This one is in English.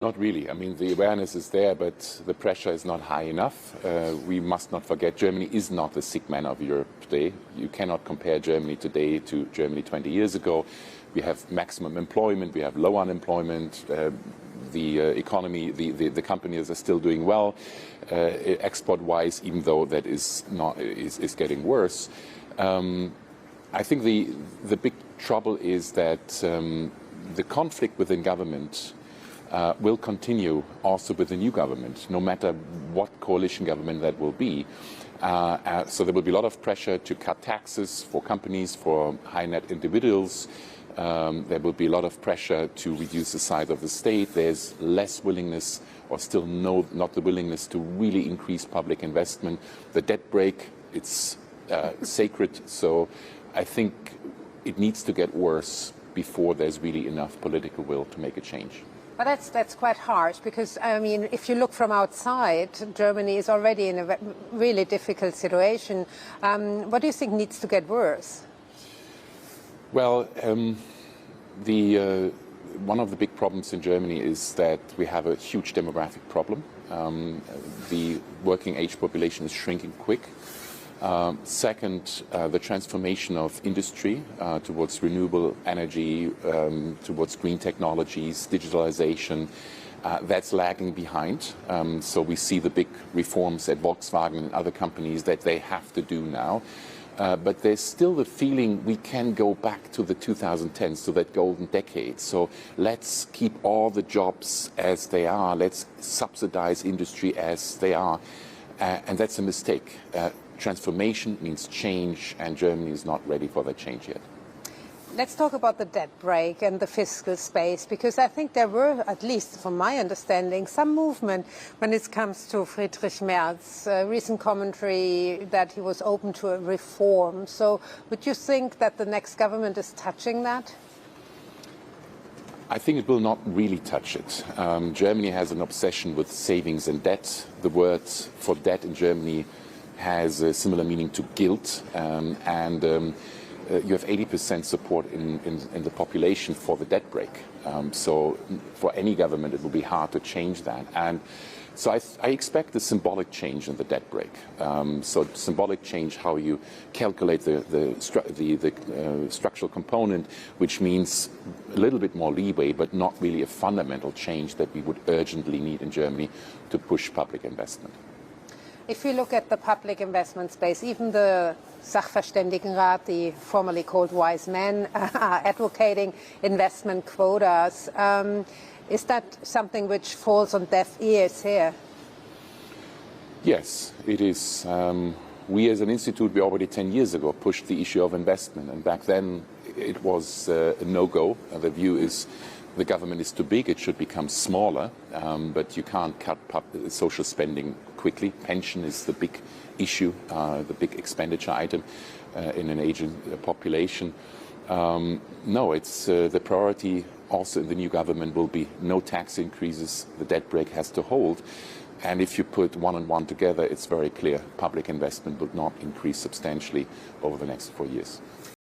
Not really. I mean, the awareness is there, but the pressure is not high enough. We must not forget Germany is not the sick man of Europe today. You cannot compare Germany today to Germany 20 years ago. We have maximum employment, we have low unemployment, the economy, the companies are still doing well, export-wise, even though that is getting worse. I think the big trouble is that the conflict within government will continue also with the new government, no matter what coalition government that will be. So there will be a lot of pressure to cut taxes for companies, for high net individuals. There will be a lot of pressure to reduce the size of the state. There's less willingness, or still not the willingness to really increase public investment. The debt brake, it's sacred. So I think it needs to get worse before there's really enough political will to make a change. But that's quite harsh because, I mean, if you look from outside, Germany is already in a really difficult situation. What do you think needs to get worse? Well, one of the big problems in Germany is that we have a huge demographic problem. The working age population is shrinking quick. Second, the transformation of industry towards renewable energy, towards green technologies, digitalization, that's lagging behind. So we see the big reforms at Volkswagen and other companies that they have to do now. But there's still the feeling we can go back to the 2010s, to that golden decade. So let's keep all the jobs as they are. Let's subsidize industry as they are. And that's a mistake. Transformation means change, and Germany is not ready for that change yet. Let's talk about the debt brake and the fiscal space, because I think there were, at least from my understanding, some movement when it comes to Friedrich Merz's recent commentary that he was open to a reform. So would you think that the next government is touching that? I think it will not really touch it. Germany has an obsession with savings and debt. The word for debt in Germany has a similar meaning to guilt, and you have 80% support in the population for the debt brake. So for any government it will be hard to change that. And so I expect a symbolic change in the debt brake. So symbolic change how you calculate the structural component, which means a little bit more leeway, but not really a fundamental change that we would urgently need in Germany to push public investment. If you look at the public investment space, even the Sachverständigenrat, the formerly called wise men, are advocating investment quotas. Is that something which falls on deaf ears here? Yes, it is. We as an institute, we already 10 years ago pushed the issue of investment, and back then it was a no-go. The view is the government is too big, it should become smaller, but you can't cut social spending quickly. Pension is the big issue, the big expenditure item in an aging population. No, it's the priority also in the new government will be no tax increases, the debt brake has to hold. And if you put one and one together, it's very clear public investment will not increase substantially over the next 4 years.